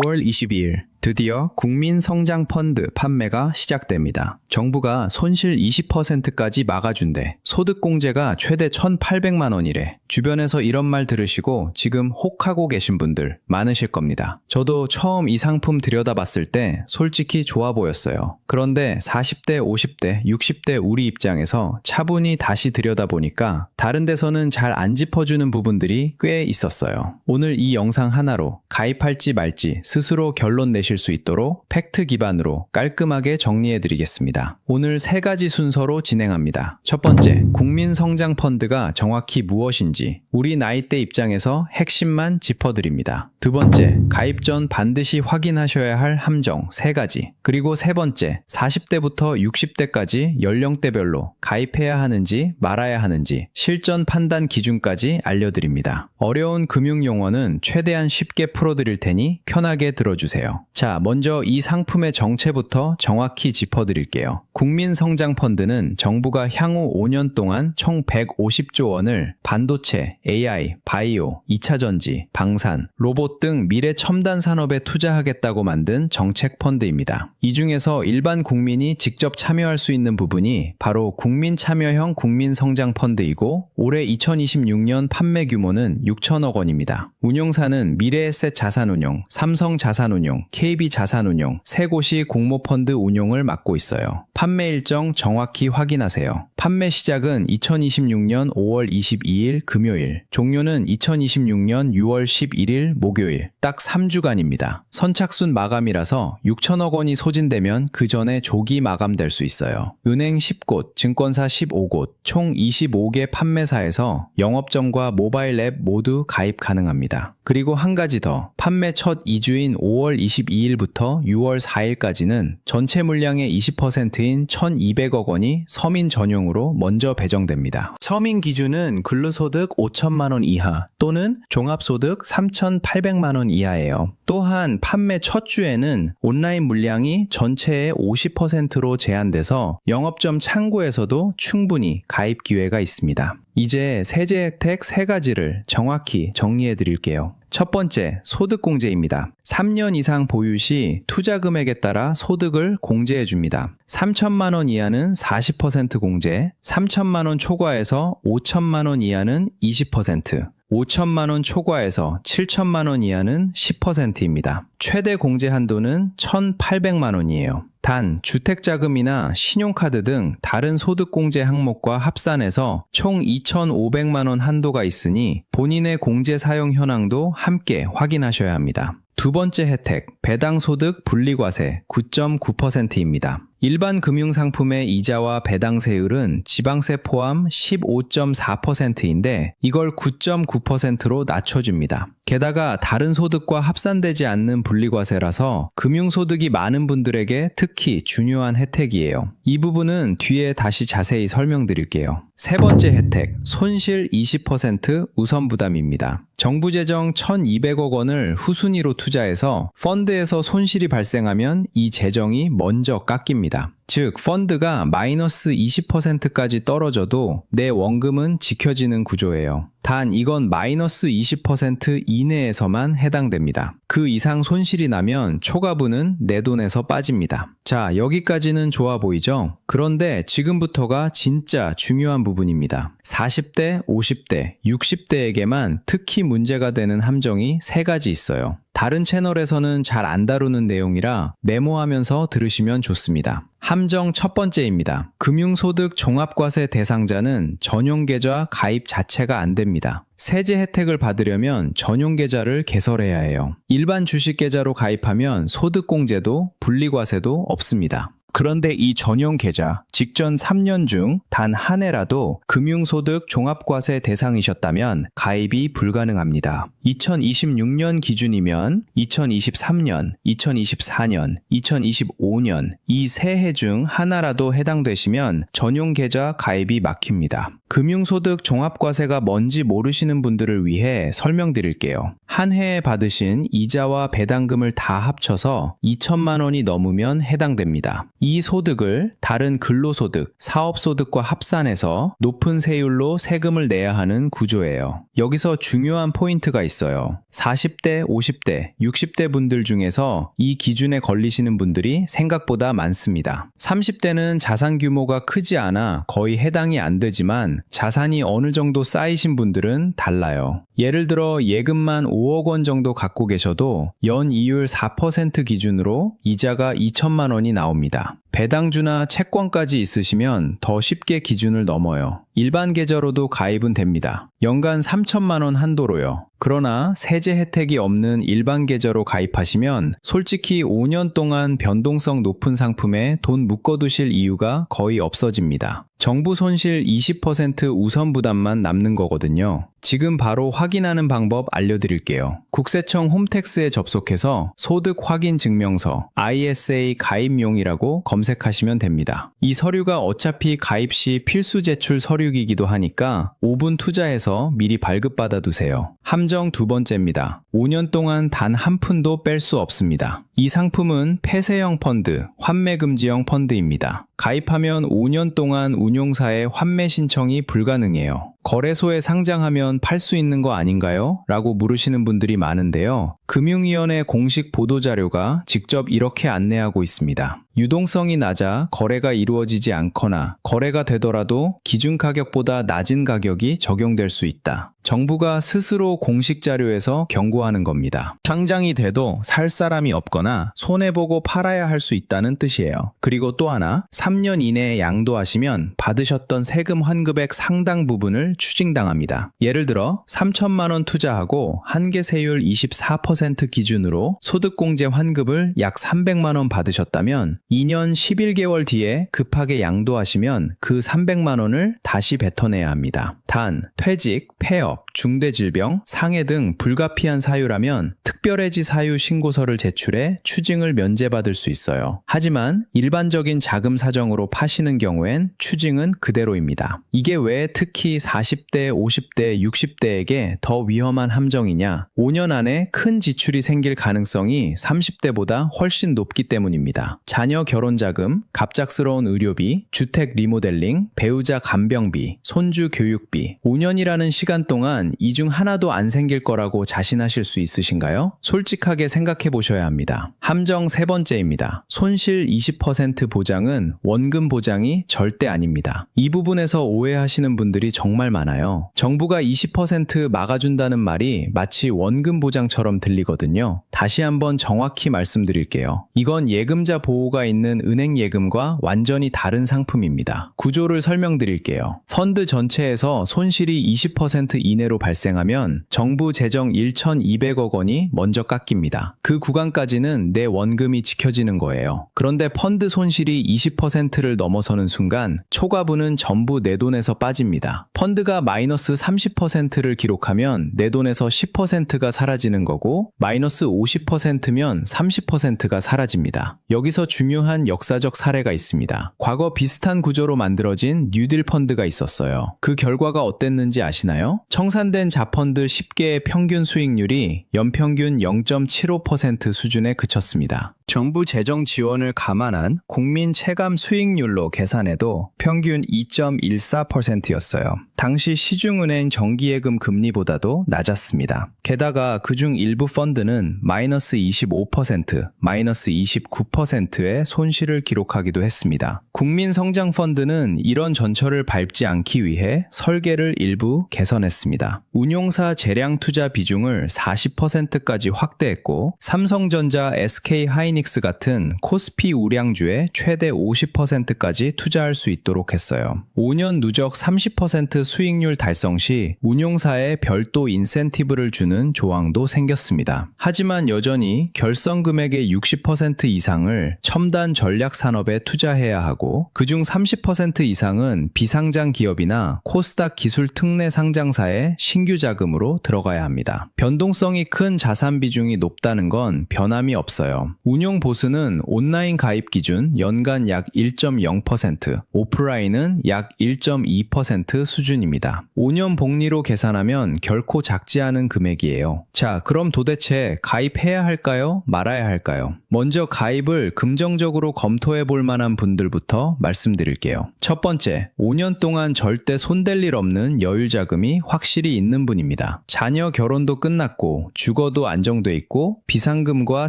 5월 22일 드디어 국민성장펀드 판매가 시작됩니다. 정부가 손실 20%까지 막아준대. 소득공제가 최대 1,800만 원이래. 주변에서 이런 말 들으시고 지금 혹하고 계신 분들 많으실 겁니다. 저도 처음 이 상품 들여다봤을 때 솔직히 좋아 보였어요. 그런데 40대, 50대, 60대 우리 입장에서 차분히 다시 들여다보니까 다른 데서는 잘 안 짚어주는 부분들이 꽤 있었어요. 오늘 이 영상 하나로 가입할지 말지 스스로 결론 내실 수 있도록 팩트 기반으로 깔끔하게 정리해드리겠습니다. 오늘 3가지 순서로 진행합니다. 첫 번째, 국민성장펀드가 정확히 무엇인지 우리 나이대 입장에서 핵심만 짚어드립니다. 두 번째, 가입 전 반드시 확인하셔야 할 함정 3가지. 그리고 세 번째, 40대부터 60대까지 연령대별로 가입해야 하는지 말아야 하는지 실전 판단 기준까지 알려드립니다. 어려운 금융 용어는 최대한 쉽게 풀어드릴 테니 편하게 들어주세요. 자, 먼저 이 상품의 정체부터 정확히 짚어드릴게요. 국민성장펀드는 정부가 향후 5년 동안 총 150조 원을 반도체, AI, 바이오, 2차전지, 방산, 로봇 등 미래 첨단 산업에 투자하겠다고 만든 정책 펀드입니다. 이 중에서 일반 국민이 직접 참여할 수 있는 부분이 바로 국민참여형 국민성장펀드이고 올해 2026년 판매 규모는 6천억 원입니다. 운용사는 미래에셋 자산운용, 삼성자산운용, KB자산운용 세 곳이 공모펀드 운용을 맡고 있어요. 판매 일정 정확히 확인하세요. 판매 시작은 2026년 5월 22일 금요일, 종료는 2026년 6월 11일 목요일, 딱 3주간입니다. 선착순 마감이라서 6천억 원이 소진되면 그 전에 조기 마감될 수 있어요. 은행 10곳, 증권사 15곳, 총 25개 판매사에서 영업점과 모바일 앱 모두 가입 가능합니다. 그리고 한 가지 더, 판매 첫 2주인 5월 22일부터 6월 4일까지는 전체 물량의 20%인 1,200억 원이 서민 전용으로 먼저 배정됩니다. 서민 기준은 근로소득 5천만 원 이하 또는 종합소득 3,800만 원 이하예요. 또한 판매 첫 주에는 온라인 물량이 전체의 50%로 제한돼서 영업점 창구에서도 충분히 가입 기회가 있습니다. 이제 세제 혜택 3가지를 정확히 정리해 드릴게요. 첫 번째, 소득공제입니다. 3년 이상 보유 시 투자 금액에 따라 소득을 공제해 줍니다. 3천만 원 이하는 40% 공제, 3천만 원 초과해서 5천만 원 이하는 20%, 5천만 원 초과해서 7천만 원 이하는 10%입니다. 최대 공제 한도는 1,800만 원이에요. 단, 주택자금이나 신용카드 등 다른 소득공제 항목과 합산해서 총 2,500만 원 한도가 있으니 본인의 공제 사용 현황도 함께 확인하셔야 합니다. 두 번째 혜택, 배당소득 분리과세 9.9%입니다. 일반 금융상품의 이자와 배당세율은 지방세 포함 15.4%인데 이걸 9.9%로 낮춰줍니다. 게다가 다른 소득과 합산되지 않는 분리과세라서 금융소득이 많은 분들에게 특히 중요한 혜택이에요. 이 부분은 뒤에 다시 자세히 설명드릴게요. 세 번째 혜택, 손실 20% 우선 부담입니다. 정부 재정 1,200억 원을 후순위로 투자해서 펀드에서 손실이 발생하면 이 재정이 먼저 깎입니다. 즉, 펀드가 마이너스 20%까지 떨어져도 내 원금은 지켜지는 구조예요. 단 이건 마이너스 20% 이내에서만 해당됩니다. 그 이상 손실이 나면 초과분은 내 돈에서 빠집니다. 자, 여기까지는 좋아 보이죠? 그런데 지금부터가 진짜 중요한 부분입니다. 40대, 50대, 60대에게만 특히 문제가 되는 함정이 3가지 있어요. 다른 채널에서는 잘 안 다루는 내용이라 메모하면서 들으시면 좋습니다. 함정 첫 번째입니다. 금융소득 종합과세 대상자는 전용계좌 가입 자체가 안 됩니다. 세제 혜택을 받으려면 전용계좌를 개설해야 해요. 일반 주식계좌로 가입하면 소득공제도 분리과세도 없습니다. 그런데 이 전용 계좌, 직전 3년 중 단 한 해라도 금융소득 종합과세 대상이셨다면 가입이 불가능합니다. 2026년 기준이면 2023년, 2024년, 2025년 이 3해 중 하나라도 해당되시면 전용 계좌 가입이 막힙니다. 금융소득 종합과세가 뭔지 모르시는 분들을 위해 설명드릴게요. 한 해에 받으신 이자와 배당금을 다 합쳐서 2천만 원이 넘으면 해당됩니다. 이 소득을 다른 근로소득, 사업소득과 합산해서 높은 세율로 세금을 내야 하는 구조예요. 여기서 중요한 포인트가 있어요. 40대, 50대, 60대 분들 중에서 이 기준에 걸리시는 분들이 생각보다 많습니다. 30대는 자산 규모가 크지 않아 거의 해당이 안 되지만 자산이 어느 정도 쌓이신 분들은 달라요. 예를 들어 예금만 5억 원 정도 갖고 계셔도 연 이율 4% 기준으로 이자가 2천만 원이 나옵니다. 배당주나 채권까지 있으시면 더 쉽게 기준을 넘어요. 일반 계좌로도 가입은 됩니다. 연간 3천만 원 한도로요. 그러나 세제 혜택이 없는 일반 계좌로 가입하시면 솔직히 5년 동안 변동성 높은 상품에 돈 묶어두실 이유가 거의 없어집니다. 정부 손실 20% 우선 부담만 남는 거거든요. 지금 바로 확인하는 방법 알려드릴게요. 국세청 홈택스에 접속해서 소득 확인 증명서 ISA 가입용이라고 검색하시면 됩니다. 이 서류가 어차피 가입 시 필수 제출 서류이기도 하니까 5분 투자해서 미리 발급받아 두세요. 함정 두 번째입니다. 5년 동안 단 한 푼도 뺄 수 없습니다. 이 상품은 폐쇄형 펀드, 환매금지형 펀드입니다. 가입하면 5년 동안 운용사의 환매 신청이 불가능해요. 거래소에 상장하면 팔 수 있는 거 아닌가요? 라고 물으시는 분들이 많은데요. 금융위원회 공식 보도자료가 직접 이렇게 안내하고 있습니다. 유동성이 낮아 거래가 이루어지지 않거나 거래가 되더라도 기준가격보다 낮은 가격이 적용될 수 있다. 정부가 스스로 공식 자료에서 경고하는 겁니다. 상장이 돼도 살 사람이 없거나 손해보고 팔아야 할 수 있다는 뜻이에요. 그리고 또 하나, 3년 이내에 양도하시면 받으셨던 세금 환급액 상당 부분을 추징당합니다. 예를 들어 3천만 원 투자하고 한계 세율 24% 기준으로 소득공제 환급을 약 300만 원 받으셨다면 2년 11개월 뒤에 급하게 양도하시면 그 300만 원을 다시 뱉어내야 합니다. 단, 퇴직, 폐업, 중대질병, 상해 등 불가피한 사유라면 특별해지 사유 신고서를 제출해 추징을 면제받을 수 있어요. 하지만 일반적인 자금 사정으로 파시는 경우엔 추징은 그대로입니다. 이게 왜 특히 40대, 50대, 60대에게 더 위험한 함정이냐? 5년 안에 큰 지출이 생길 가능성이 30대보다 훨씬 높기 때문입니다. 자녀 결혼 자금, 갑작스러운 의료비, 주택 리모델링, 배우자 간병비, 손주 교육비, 5년이라는 시간 동안 이 중 하나도 안 생길 거라고 자신하실 수 있으신가요? 솔직하게 생각해 보셔야 합니다. 함정 세 번째입니다. 손실 20% 보장은 원금 보장이 절대 아닙니다. 이 부분에서 오해하시는 분들이 정말 많아요. 정부가 20% 막아준다는 말이 마치 원금 보장처럼 들리거든요. 다시 한번 정확히 말씀드릴게요. 이건 예금자 보호가 있는 은행 예금과 완전히 다른 상품입니다. 구조를 설명드릴게요. 펀드 전체에서 손실이 20% 이내로 발생하면 정부 재정 1,200억 원이 먼저 깎입니다. 그 구간까지는 내 원금이 지켜지는 거예요. 그런데 펀드 손실이 20%를 넘어서는 순간 초과분은 전부 내 돈에서 빠집니다. 펀드가 마이너스 30%를 기록하면 내 돈에서 10%가 사라지는 거고 마이너스 50%면 30%가 사라집니다. 여기서 중요한 역사적 사례가 있습니다. 과거 비슷한 구조로 만들어진 뉴딜 펀드가 있었어요. 그 결과가 어땠는지 아시나요? 청산된 자펀드 10개의 평균 수익률이 연평균 0.75% 수준에 그쳤습니다. 정부 재정 지원을 감안한 국민 체감 수익률로 계산해도 평균 2.14%였어요. 당시 시중은행 정기예금 금리보다도 낮았습니다. 게다가 그중 일부 펀드는 마이너스 25%, 마이너스 29%의 손실을 기록하기도 했습니다. 국민성장펀드는 이런 전철을 밟지 않기 위해 설계를 일부 개선했습니다. 운용사 재량 투자 비중을 40%까지 확대했고 삼성전자, SK하이닉스 같은 코스피 우량주에 최대 50%까지 투자할 수 있도록 했어요. 5년 누적 30% 수익률 달성 시 운용사에 별도 인센티브를 주는 조항도 생겼습니다. 하지만 여전히 결성 금액의 60% 이상을 첨단 첨단 전략 산업에 투자해야 하고 그중 30% 이상은 비상장 기업이나 코스닥 기술 특례 상장사의 신규 자금으로 들어가야 합니다. 변동성이 큰 자산 비중이 높다는 건 변함이 없어요. 운용 보수는 온라인 가입 기준 연간 약 1.0%, 오프라인은 약 1.2% 수준입니다. 5년 복리로 계산하면 결코 작지 않은 금액이에요. 자, 그럼 도대체 가입해야 할까요? 말아야 할까요? 먼저 가입을 긍정적으로 검토해 볼 만한 분들부터 말씀드릴게요. 첫 번째, 5년 동안 절대 손댈 일 없는 여유 자금이 확실히 있는 분입니다. 자녀 결혼도 끝났고 주거도 안정돼 있고 비상금과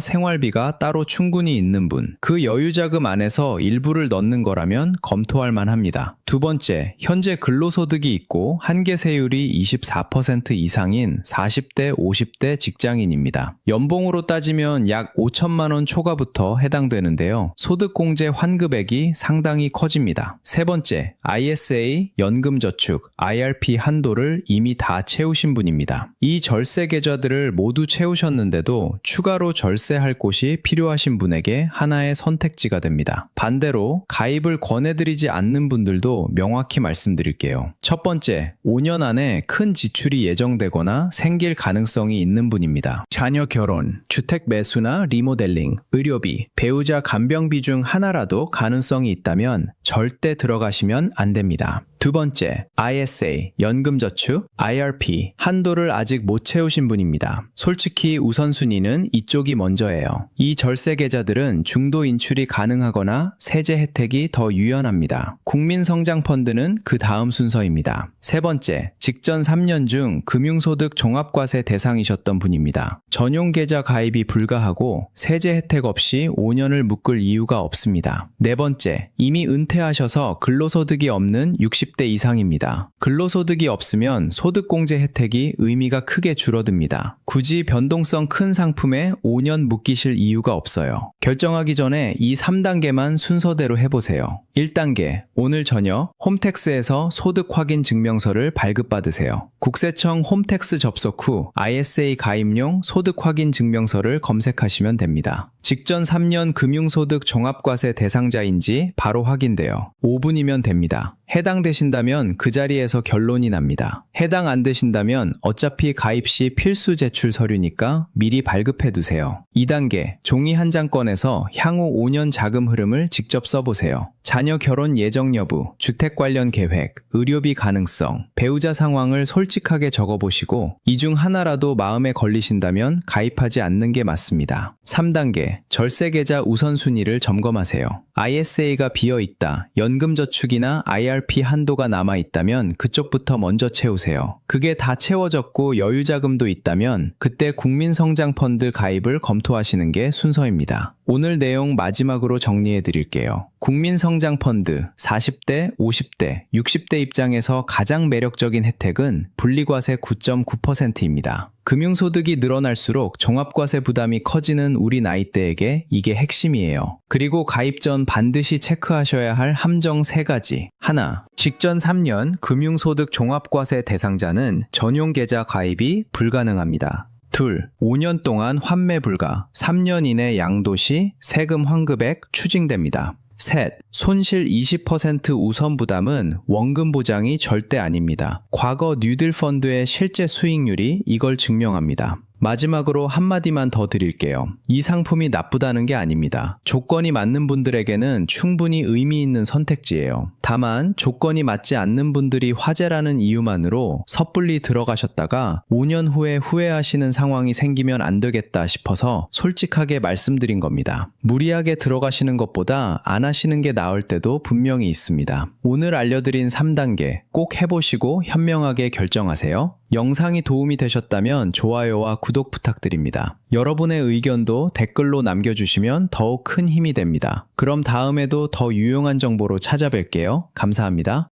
생활비가 따로 충분히 있는 분. 그 여유 자금 안에서 일부를 넣는 거라면 검토할 만합니다. 두 번째, 현재 근로소득이 있고 한계세율이 24% 이상인 40대, 50대 직장인입니다. 연봉으로 따지면 약 5천만 원 초과부터 해당되는데요. 소득공제 환급액이 상당히 커집니다. 세 번째, ISA, 연금저축, IRP 한도를 이미 다 채우신 분입니다. 이 절세 계좌들을 모두 채우셨는데도 추가로 절세할 곳이 필요하신 분에게 하나의 선택지가 됩니다. 반대로 가입을 권해드리지 않는 분들도 명확히 말씀드릴게요. 첫 번째, 5년 안에 큰 지출이 예정되거나 생길 가능성이 있는 분입니다. 자녀 결혼, 주택 매수나 리모델링, 의료비, 배우자 간병비 중 하나라도 가능성이 있다면 절대 들어가시면 안 됩니다. 두 번째, ISA, 연금저축, IRP, 한도를 아직 못 채우신 분입니다. 솔직히 우선순위는 이쪽이 먼저예요. 이 절세 계좌들은 중도 인출이 가능하거나 세제 혜택이 더 유연합니다. 국민성장펀드는 그 다음 순서입니다. 세 번째, 직전 3년 중 금융소득 종합과세 대상이셨던 분입니다. 전용 계좌 가입이 불가하고 세제 혜택 없이 5년을 묶을 이유가 없습니다. 네 번째, 이미 은퇴하셔서 근로소득이 없는 60대 이상입니다. 근로소득이 없으면 소득공제 혜택이 의미가 크게 줄어듭니다. 굳이 변동성 큰 상품에 5년 묶이실 이유가 없어요. 결정하기 전에 이 3단계만 순서대로 해보세요. 1단계, 오늘 저녁 홈택스에서 소득 확인 증명서를 발급받으세요. 국세청 홈택스 접속 후 ISA 가입용 소득 확인 증명서를 검색하시면 됩니다. 직전 3년 금융소득 종합과세 대상자인지 바로 확인돼요. 5분이면 됩니다. 해당되신다면 그 자리에서 결론이 납니다. 해당 안 되신다면 어차피 가입 시 필수 제출 서류니까 미리 발급해두세요. 2단계, 종이 한 장 꺼내서 향후 5년 자금 흐름을 직접 써보세요. 자녀 결혼 예정 여부, 주택 관련 계획, 의료비 가능성, 배우자 상황을 솔직하게 적어보시고 이 중 하나라도 마음에 걸리신다면 가입하지 않는 게 맞습니다. 3단계, 절세 계좌 우선순위를 점검하세요. ISA가 비어있다, 연금저축이나 IRP 한도가 남아있다면 그쪽부터 먼저 채우세요. 그게 다 채워졌고 여유자금도 있다면 그때 국민성장펀드 가입을 검토하시는 게 순서입니다. 오늘 내용 마지막으로 정리해 드릴게요. 국민성장펀드 40대, 50대, 60대 입장에서 가장 매력적인 혜택은 분리과세 9.9%입니다. 금융소득이 늘어날수록 종합과세 부담이 커지는 우리 나이대에게 이게 핵심이에요. 그리고 가입 전 반드시 체크하셔야 할 함정 3가지. 하나, 직전 3년 금융소득 종합과세 대상자는 전용 계좌 가입이 불가능합니다. 둘, 5년 동안 환매 불가, 3년 이내 양도 시 세금 환급액 추징됩니다. 셋, 손실 20% 우선 부담은 원금 보장이 절대 아닙니다. 과거 뉴딜 펀드의 실제 수익률이 이걸 증명합니다. 마지막으로 한마디만 더 드릴게요. 이 상품이 나쁘다는 게 아닙니다. 조건이 맞는 분들에게는 충분히 의미 있는 선택지예요. 다만 조건이 맞지 않는 분들이 화제라는 이유만으로 섣불리 들어가셨다가 5년 후에 후회하시는 상황이 생기면 안 되겠다 싶어서 솔직하게 말씀드린 겁니다. 무리하게 들어가시는 것보다 안 하시는 게 나을 때도 분명히 있습니다. 오늘 알려드린 3단계 꼭 해보시고 현명하게 결정하세요. 영상이 도움이 되셨다면 좋아요와 구독 부탁드립니다. 여러분의 의견도 댓글로 남겨주시면 더욱 큰 힘이 됩니다. 그럼 다음에도 더 유용한 정보로 찾아뵐게요. 감사합니다.